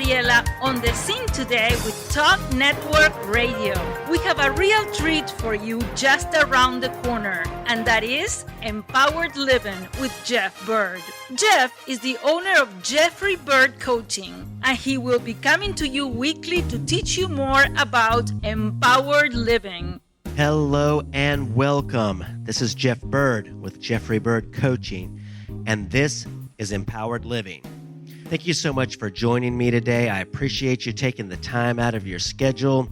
Gabriela on the scene today with Talk Network Radio. We have a real treat for you just around the corner, and that is Empowered Living with Jeff Byrd. Jeff is the owner of Jeffrey Byrd Coaching, and he will be coming to you weekly to teach you more about empowered living. Hello and welcome. This is Jeff Byrd with Jeffrey Byrd Coaching, and this is Empowered Living. Thank you so much for joining me today. I appreciate you taking the time out of your schedule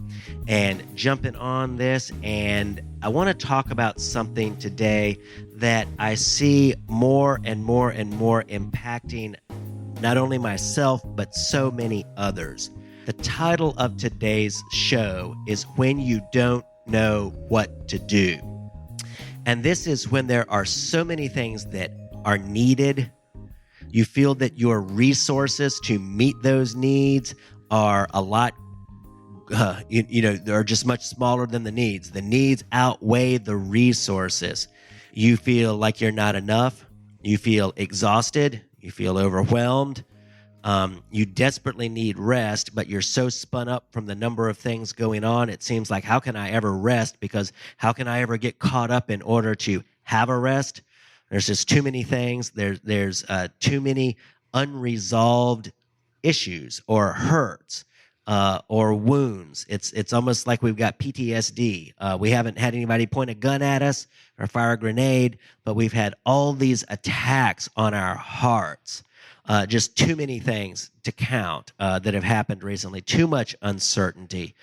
and jumping on this. And I want to talk about something today that I see more and more and more impacting not only myself, but so many others. The title of today's show is When You Don't Know What to Do. And this is when there are so many things that are needed. You feel that your resources to meet those needs are a lot, they're just much smaller than the needs. The needs outweigh the resources. You feel like you're not enough. You feel exhausted. You feel overwhelmed. You desperately need rest, but you're so spun up from the number of things going on. It seems like, how can I ever rest? Because how can I ever get caught up in order to have a rest? There's just too many things. There's too many unresolved issues or hurts or wounds. It's almost like we've got PTSD. We haven't had anybody point a gun at us or fire a grenade, but we've had all these attacks on our hearts. Just too many things to count that have happened recently. Too much uncertainty.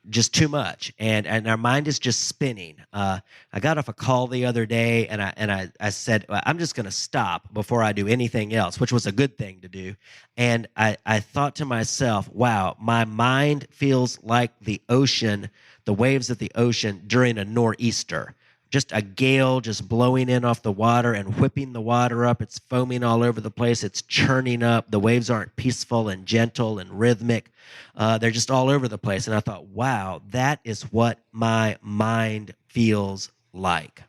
Just too much, and our mind is just spinning. I got off a call the other day, and I said, well, I'm just going to stop before I do anything else, which was a good thing to do. And I thought to myself, wow, my mind feels like the ocean, the waves of the ocean during a nor'easter. Just a gale just blowing in off the water and whipping the water up. It's foaming all over the place. It's churning up. The waves aren't peaceful and gentle and rhythmic. They're just all over the place. And I thought, wow, that is what my mind feels like.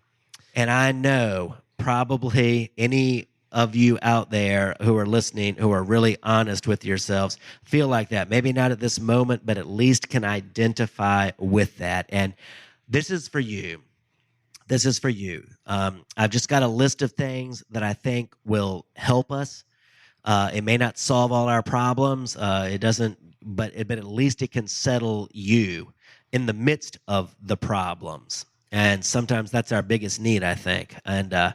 And I know probably any of you out there who are listening, who are really honest with yourselves, feel like that. Maybe not at this moment, but at least can identify with that. And this is for you. This is for you. I've just got a list of things that I think will help us. It may not solve all our problems. It doesn't, but at least it can settle you in the midst of the problems. And sometimes that's our biggest need, I think. And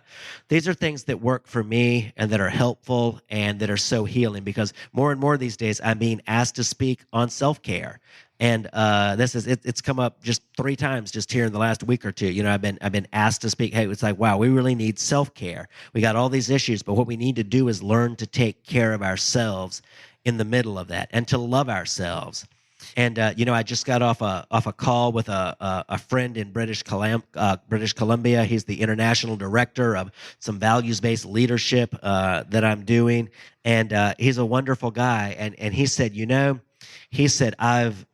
these are things that work for me and that are helpful and that are so healing, because more and more these days I'm being asked to speak on self-care. And it's come up just 3 times just here in the last week or two. You know, I've been asked to speak. Hey, it's like, wow, we really need self-care. We got all these issues, but what we need to do is learn to take care of ourselves in the middle of that and to love ourselves. And I just got off a call with a friend in British Columbia. He's the international director of some values-based leadership that I'm doing, and he's a wonderful guy. And he said, he said, I've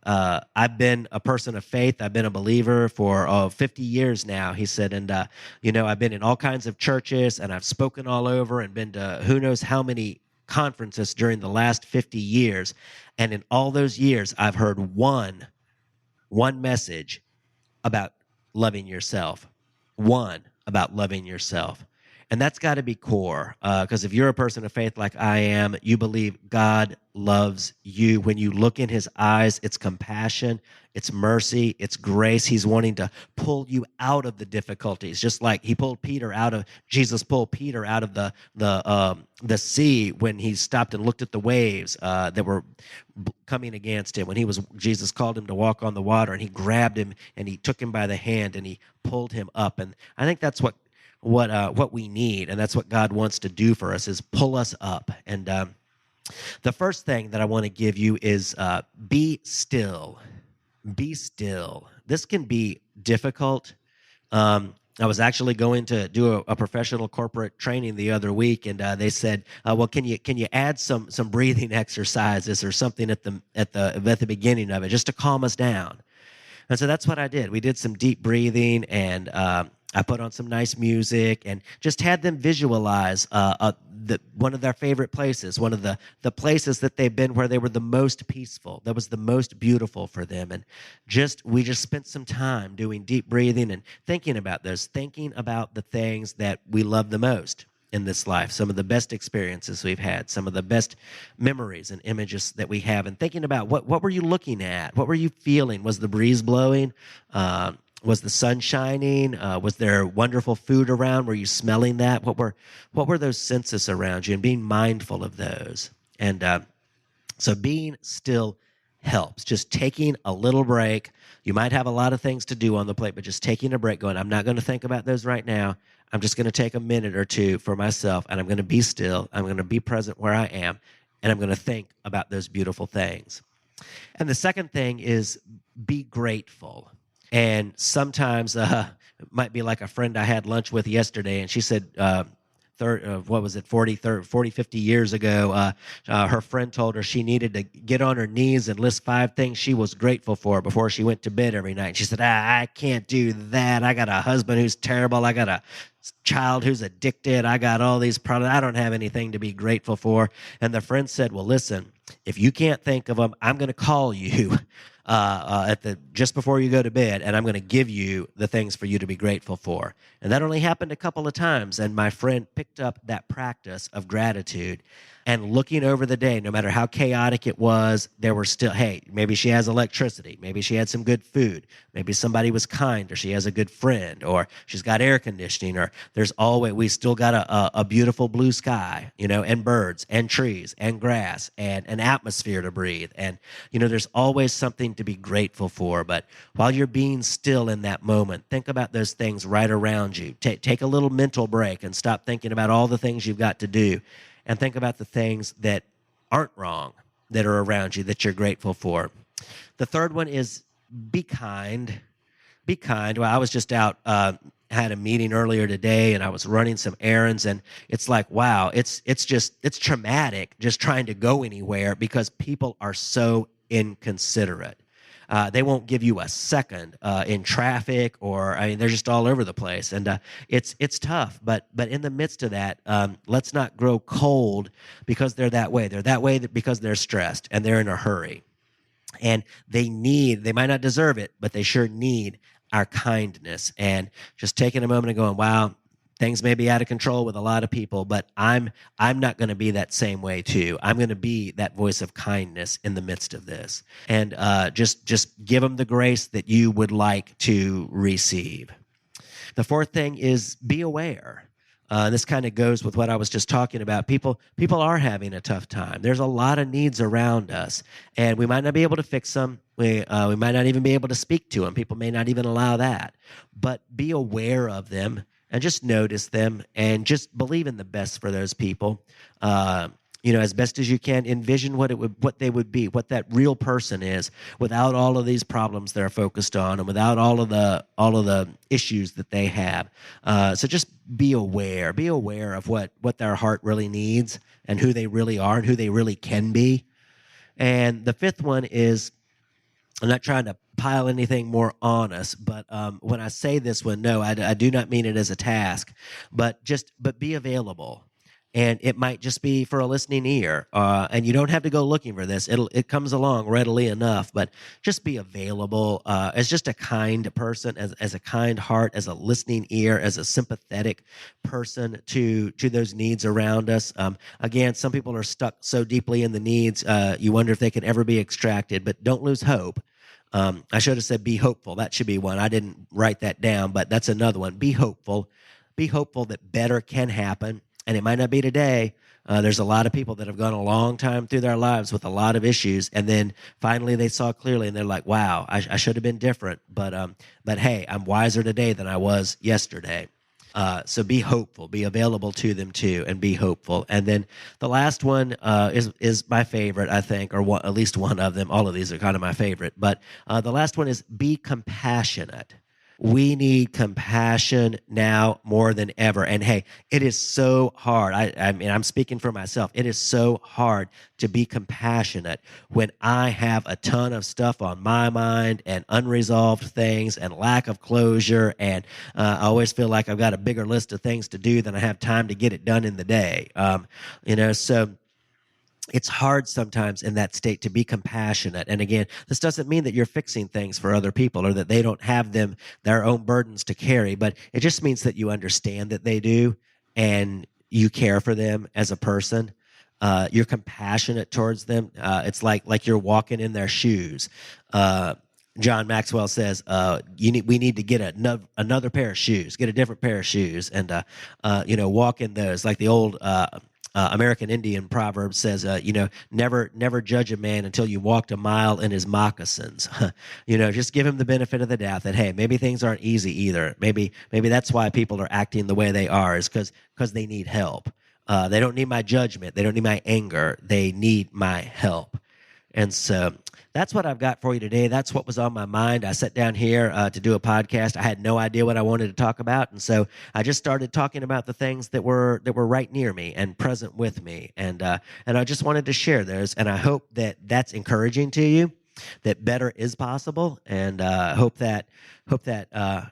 been a person of faith. I've been a believer for 50 years now. He said, and I've been in all kinds of churches, and I've spoken all over and been to who knows how many conferences during the last 50 years. And in all those years, I've heard one message about loving yourself. One about loving yourself. And that's got to be core, because if you're a person of faith like I am, you believe God loves you. When you look in his eyes, it's compassion, it's mercy, it's grace. He's wanting to pull you out of the difficulties, just like Jesus pulled Peter out of the sea when he stopped and looked at the waves that were coming against him. Jesus called him to walk on the water, and he grabbed him and he took him by the hand and he pulled him up. And I think that's what we need, and that's what God wants to do for us, is pull us up. And the first thing that I want to give you is be still. Be still. This can be difficult. I was actually going to do a professional corporate training the other week, and they said, "Well, can you add some breathing exercises or something at the beginning of it, just to calm us down?" And so that's what I did. We did some deep breathing, and I put on some nice music and just had them visualize one of their favorite places, one of the places that they've been where they were the most peaceful, that was the most beautiful for them. And we just spent some time doing deep breathing and thinking about the things that we love the most in this life, some of the best experiences we've had, some of the best memories and images that we have, and thinking about what were you looking at? What were you feeling? Was the breeze blowing? Was the sun shining? Was there wonderful food around? Were you smelling that? What were those senses around you? And being mindful of those. And so being still helps. Just taking a little break. You might have a lot of things to do on the plate, but just taking a break, going, I'm not going to think about those right now. I'm just going to take a minute or two for myself, and I'm going to be still. I'm going to be present where I am, and I'm going to think about those beautiful things. And the second thing is be grateful. And sometimes it might be like a friend I had lunch with yesterday, and she said, 40, 50 years ago, her friend told her she needed to get on her knees and list 5 things she was grateful for before she went to bed every night. She said, I can't do that. I got a husband who's terrible. I got a child who's addicted. I got all these problems. I don't have anything to be grateful for. And the friend said, well, listen, if you can't think of them, I'm going to call you just before you go to bed, and I'm going to give you the things for you to be grateful for. And that only happened a couple of times, and my friend picked up that practice of gratitude. And looking over the day, no matter how chaotic it was, there were still, hey, maybe she has electricity, maybe she had some good food, maybe somebody was kind, or she has a good friend, or she's got air conditioning, or we still got a beautiful blue sky, and birds and trees and grass and an atmosphere to breathe. And, there's always something to be grateful for. But while you're being still in that moment, think about those things right around you. Take a little mental break and stop thinking about all the things you've got to do. And think about the things that aren't wrong that are around you that you're grateful for. The third one is be kind. Be kind. Well, I was just out, had a meeting earlier today, and I was running some errands, and it's like, wow, it's traumatic just trying to go anywhere because people are so inconsiderate. They won't give you a second in traffic, they're just all over the place, and it's tough. But in the midst of that, let's not grow cold because they're that way. They're that way because they're stressed and they're in a hurry, and they might not deserve it, but they sure need our kindness. And just taking a moment and going, wow, things may be out of control with a lot of people, but I'm not going to be that same way too. I'm going to be that voice of kindness in the midst of this, and just give them the grace that you would like to receive. The fourth thing is be aware. This kind of goes with what I was just talking about. People are having a tough time. There's a lot of needs around us, and we might not be able to fix them. We might not even be able to speak to them. People may not even allow that. But be aware of them and just notice them and just believe in the best for those people. As best as you can, envision what they would be, what that real person is, without all of these problems they're focused on, and without all of the issues that they have. So just be aware of what their heart really needs, and who they really are, and who they really can be. And the fifth one is, I'm not trying to pile anything more on us, but when I say this one, no, I do not mean it as a task, but be available. And it might just be for a listening ear, and you don't have to go looking for this. It comes along readily enough, but just be available as just a kind person, as a kind heart, as a listening ear, as a sympathetic person to those needs around us. Again, some people are stuck so deeply in the needs, you wonder if they can ever be extracted, but don't lose hope. I should have said be hopeful. That should be one. I didn't write that down, but that's another one. Be hopeful. Be hopeful that better can happen. And it might not be today. There's a lot of people that have gone a long time through their lives with a lot of issues, and then finally they saw clearly, and they're like, wow, I should have been different. But hey, I'm wiser today than I was yesterday. So be hopeful, be available to them too, and be hopeful. And then the last one is my favorite, I think, or at least one of them. All of these are kind of my favorite. But the last one is be compassionate. We need compassion now more than ever. And hey, it is so hard. I mean, I'm speaking for myself. It is so hard to be compassionate when I have a ton of stuff on my mind and unresolved things and lack of closure. And I always feel like I've got a bigger list of things to do than I have time to get it done in the day. So it's hard sometimes in that state to be compassionate. And again, this doesn't mean that you're fixing things for other people or that they don't have their own burdens to carry, but it just means that you understand that they do and you care for them as a person. You're compassionate towards them. It's like you're walking in their shoes. John Maxwell says, we need to get another pair of shoes, get a different pair of shoes, and walk in those. Like the old American Indian proverb says, never judge a man until you walked a mile in his moccasins. Just give him the benefit of the doubt that, hey, maybe things aren't easy either. Maybe that's why people are acting the way they are, is because they need help. They don't need my judgment. They don't need my anger. They need my help. And so that's what I've got for you today. That's what was on my mind. I sat down here to do a podcast. I had no idea what I wanted to talk about, and so I just started talking about the things that were right near me and present with me, and I just wanted to share those. And I hope that that's encouraging to you, that better is possible, and hope that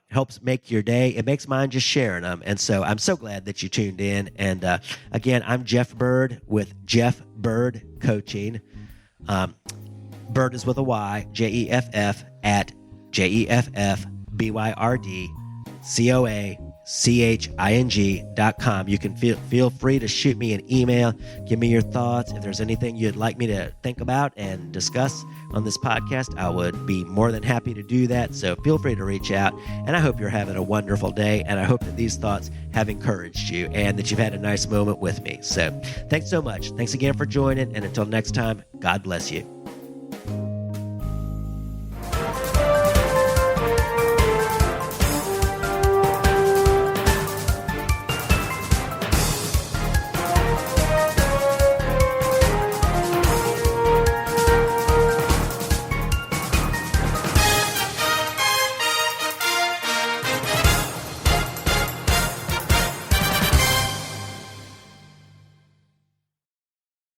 helps make your day. It makes mine just sharing them. And so I'm so glad that you tuned in. And again, I'm Jeff Byrd with Jeff Byrd Coaching. Byrd is with a Y, Jeff at JeffByrdCoaching.com. You can feel free to shoot me an email. Give me your thoughts. If there's anything you'd like me to think about and discuss on this podcast, I would be more than happy to do that. So feel free to reach out. And I hope you're having a wonderful day. And I hope that these thoughts have encouraged you and that you've had a nice moment with me. So thanks so much. Thanks again for joining. And until next time, God bless you.